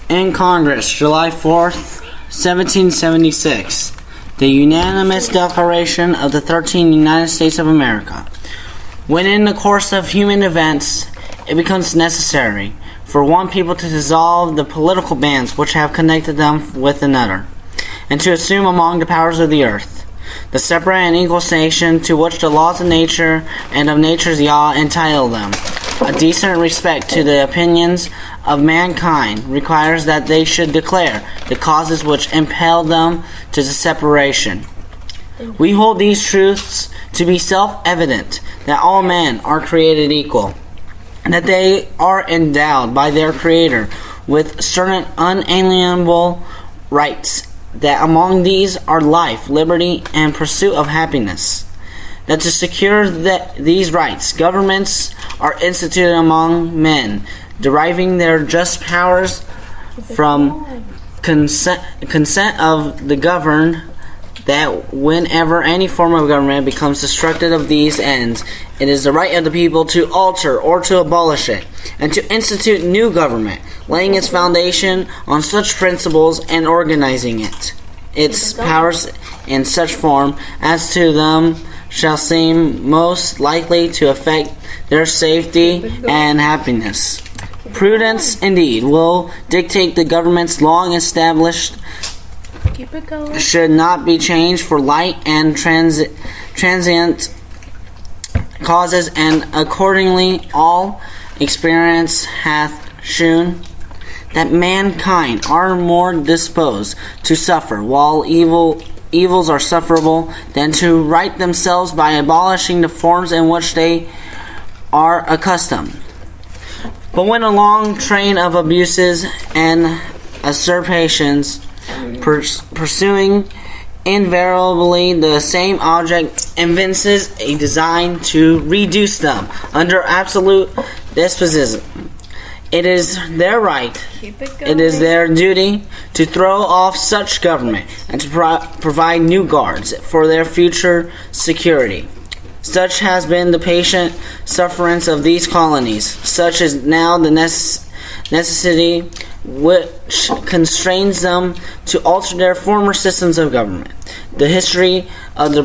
In Congress, July 4th, 1776, the unanimous declaration of the 13 United States of America. When in the course of human events, it becomes necessary for one people to dissolve the political bands which have connected them with another, and to assume among the powers of the earth the separate and equal station to which the laws of nature and of nature's law entitle them. A decent respect to the opinions of mankind requires that they should declare the causes which impel them to the separation. We hold these truths to be self-evident, that all men are created equal, and that they are endowed by their Creator with certain unalienable rights, that among these are life, liberty, and pursuit of happiness. That to secure these rights, governments are instituted among men, deriving their just powers from consent of the governed, that whenever any form of government becomes destructive of these ends, it is the right of the people to alter or to abolish it, and to institute new government, laying its foundation on such principles and organizing its powers in such form as to them shall seem most likely to affect their safety and happiness. Prudence, indeed, will dictate the government's long established should not be changed for light and transient causes, and accordingly all experience hath shewn that mankind are more disposed to suffer while evils are sufferable than to right themselves by abolishing the forms in which they are accustomed. But when a long train of abuses and usurpations, pursuing invariably the same object, evinces a design to reduce them under absolute despotism, it is their right, it is their duty to throw off such government and to provide new guards for their future security. Such has been the patient sufferance of these colonies. Such is now the necessity which constrains them to alter their former systems of government. The history of the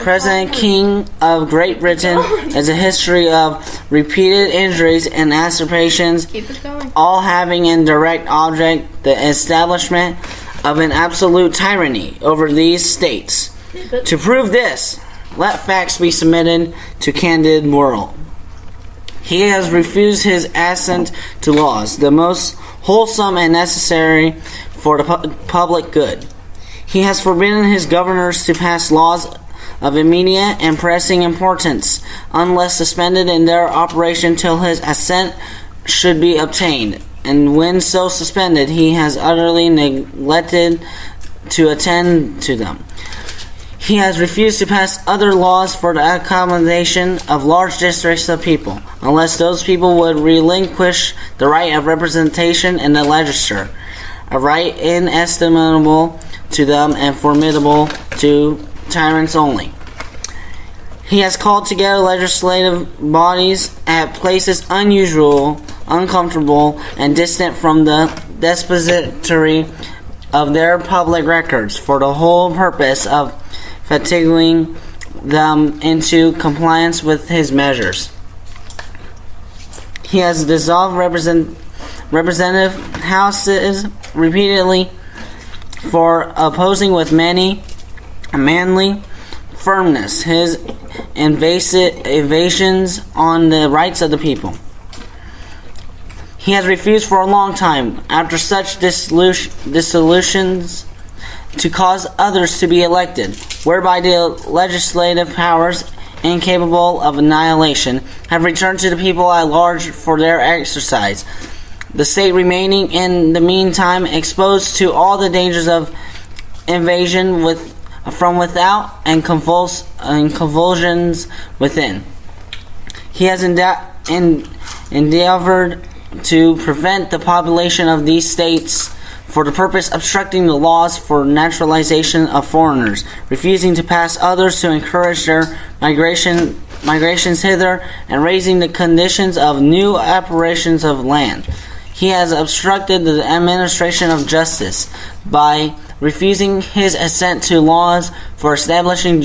present King of Great Britain is a history of repeated injuries and usurpations, all having in direct object the establishment of an absolute tyranny over these states. To prove this, let facts be submitted to candid world. He has refused his assent to laws, the most wholesome and necessary for the public good. He has forbidden his governors to pass laws of immediate and pressing importance, unless suspended in their operation till his assent should be obtained. And when so suspended, he has utterly neglected to attend to them. He has refused to pass other laws for the accommodation of large districts of people, unless those people would relinquish the right of representation in the legislature, a right inestimable to them and formidable to tyrants only. He has called together legislative bodies at places unusual, uncomfortable, and distant from the depository of their public records, for the whole purpose of fatiguing them into compliance with his measures. He has dissolved representative houses repeatedly for opposing with manly firmness his evasions on the rights of the people. He has refused for a long time, after such dissolutions, to cause others to be elected, whereby the legislative powers, incapable of annihilation, have returned to the people at large for their exercise, the state remaining in the meantime exposed to all the dangers of invasion from without and convulsions within. He has endeavored to prevent the population of these states for the purpose obstructing the laws for naturalization of foreigners, refusing to pass others to encourage their migrations hither, and raising the conditions of new apparitions of land. He has obstructed the administration of justice by refusing his assent to laws for establishing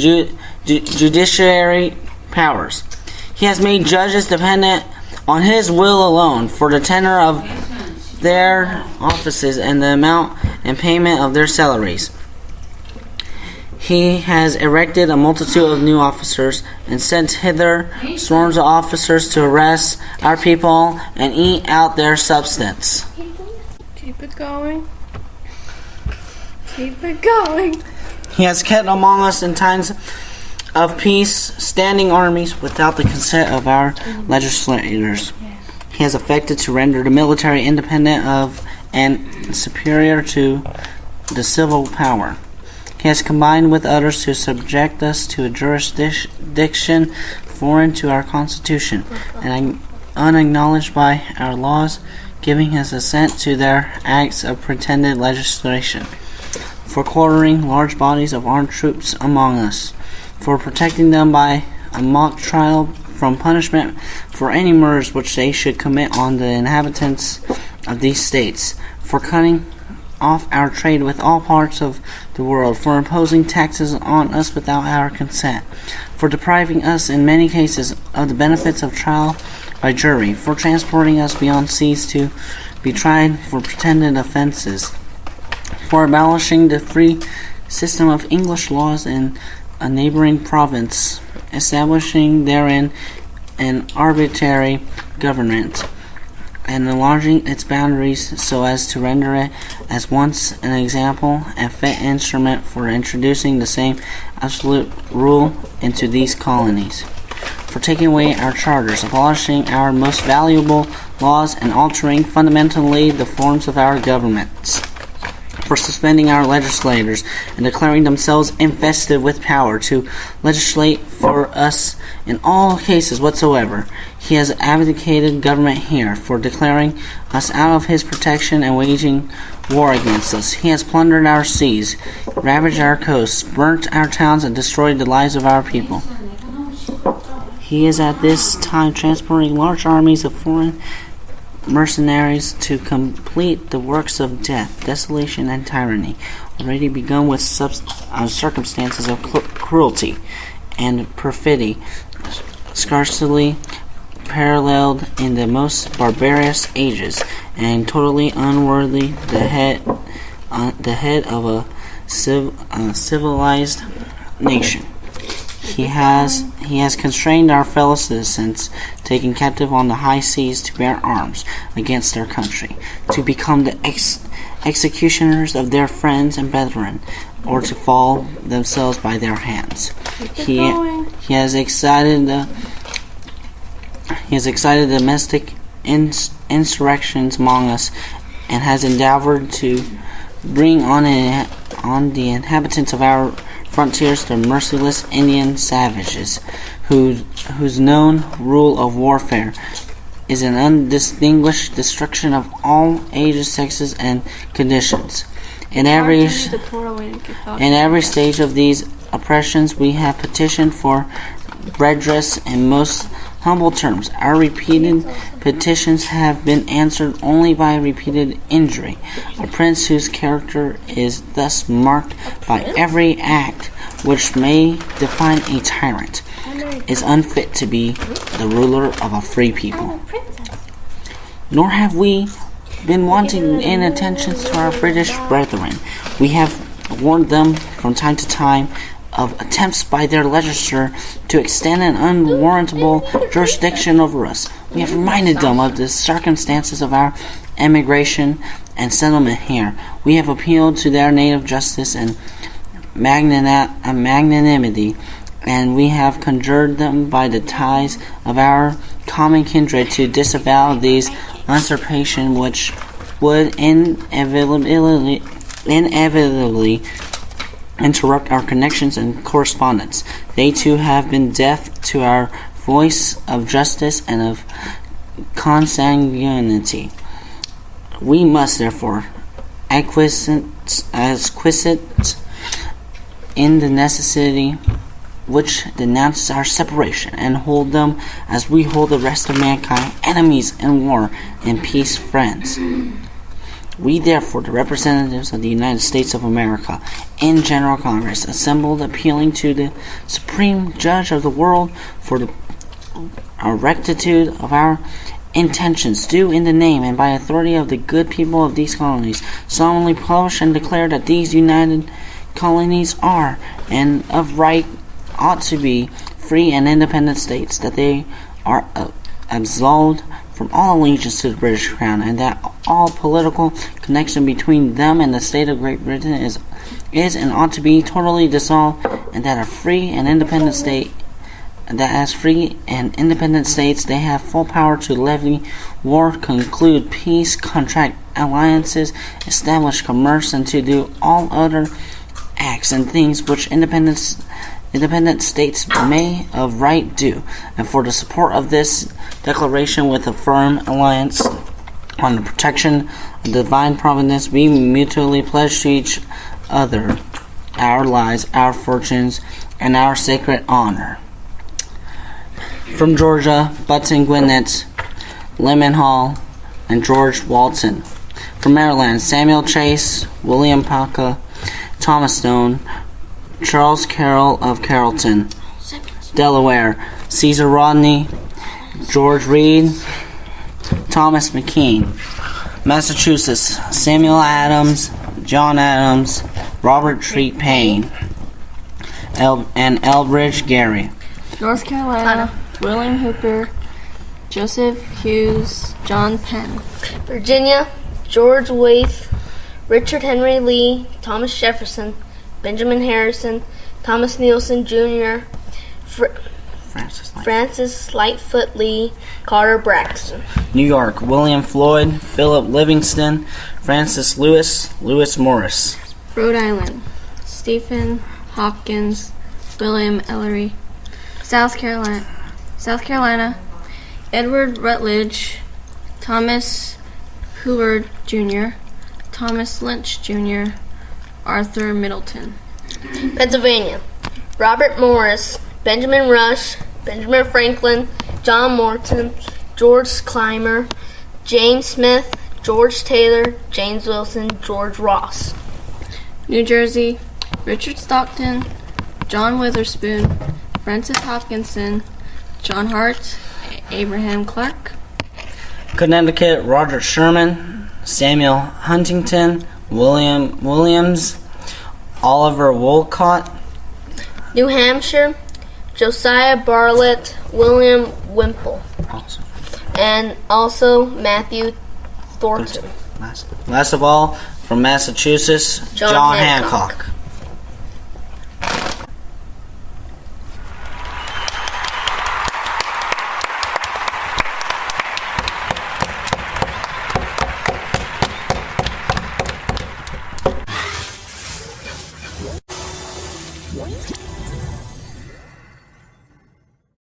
judiciary powers. He has made judges dependent on his will alone for the tenure of their offices and the amount and payment of their salaries. He has erected a multitude of new officers and sent hither swarms of officers to harass our people and eat out their substance. Keep it going. Keep it going. He has kept among us in times of peace standing armies without the consent of our legislators. He has affected to render the military independent of and superior to the civil power. He has combined with others to subject us to a jurisdiction foreign to our Constitution and unacknowledged by our laws, giving his assent to their acts of pretended legislation, for quartering large bodies of armed troops among us, for protecting them by a mock trial from punishment for any murders which they should commit on the inhabitants of these states, for cutting off our trade with all parts of the world, for imposing taxes on us without our consent, for depriving us in many cases of the benefits of trial by jury, for transporting us beyond seas to be tried for pretended offenses, for abolishing the free system of English laws in a neighboring province, establishing therein an arbitrary government, and enlarging its boundaries so as to render it as once an example and fit instrument for introducing the same absolute rule into these colonies, for taking away our charters, abolishing our most valuable laws, and altering fundamentally the forms of our governments, for suspending our legislators and declaring themselves invested with power to legislate for us in all cases whatsoever. He has abdicated government here, for declaring us out of his protection and waging war against us. He has plundered our seas, ravaged our coasts, burnt our towns, and destroyed the lives of our people. He is at this time transporting large armies of foreign mercenaries to complete the works of death, desolation, and tyranny, already begun with circumstances of cruelty and perfidy, scarcely paralleled in the most barbarous ages, and totally unworthy the head of a civilized nation. He has constrained our fellow citizens, taken captive on the high seas, to bear arms against their country, to become the executioners of their friends and brethren, or to fall themselves by their hands. He has excited domestic insurrections among us, and has endeavored to bring on the inhabitants of our frontiers the merciless Indian savages, whose known rule of warfare is an undistinguished destruction of all ages, sexes, and conditions. In every stage of these oppressions, we have petitioned for redress in most humble terms. Our repeated petitions have been answered only by repeated injury. A prince whose character is thus marked by every act which may define a tyrant is unfit to be the ruler of a free people. Nor have we been wanting in attentions to our British brethren. We have warned them from time to time of attempts by their legislature to extend an unwarrantable jurisdiction over us. We have reminded them of the circumstances of our emigration and settlement here. We have appealed to their native justice and magnanimity, and we have conjured them by the ties of our common kindred to disavow these usurpations which would inevitably interrupt our connections and correspondence. They too have been deaf to our voice of justice and of consanguinity. We must therefore acquiesce in the necessity which denounces our separation and hold them as we hold the rest of mankind, enemies in war and peace friends. We, therefore, the representatives of the United States of America in General Congress, assembled appealing to the Supreme Judge of the world for the rectitude of our intentions, do in the name and by authority of the good people of these colonies, solemnly publish and declare that these united colonies are, and of right ought to be, free and independent states, that they are absolved from all allegiance to the British Crown, and that all political connection between them and the state of Great Britain is and ought to be totally dissolved, and that as free and independent states they have full power to levy war, conclude peace, contract alliances, establish commerce, and to do all other acts and things which independent states may of right do, and for the support of this declaration with a firm alliance on the protection of divine providence, we mutually pledge to each other our lives, our fortunes, and our sacred honor. From Georgia, Button Gwinnett, Lemon Hall, and George Walton. From Maryland, Samuel Chase, William Paca, Thomas Stone, Charles Carroll of Carrollton. Delaware, Caesar Rodney, George Reed, Thomas McKean. Massachusetts, Samuel Adams, John Adams, Robert Treat Payne, and Elbridge Gerry. North Carolina, William Hooper, Joseph Hughes, John Penn. Virginia, George Waith, Richard Henry Lee, Thomas Jefferson, Benjamin Harrison, Thomas Nielsen Jr., Francis Lightfoot Lee, Carter Braxton. New York, William Floyd, Philip Livingston, Francis Lewis, Lewis Morris. Rhode Island, Stephen Hopkins, William Ellery. South Carolina, Edward Rutledge, Thomas Heward Jr., Thomas Lynch Jr., Arthur Middleton. Pennsylvania, Robert Morris, Benjamin Rush, Benjamin Franklin, John Morton, George Clymer, James Smith, George Taylor, James Wilson, George Ross. New Jersey, Richard Stockton, John Witherspoon, Francis Hopkinson, John Hart, Abraham Clark. Connecticut, Roger Sherman, Samuel Huntington, William Williams, Oliver Wolcott. New Hampshire, Josiah Bartlett, William Wimple, Awesome. and also Matthew Thornton. Last of all, from Massachusetts, John John Hancock. Hancock.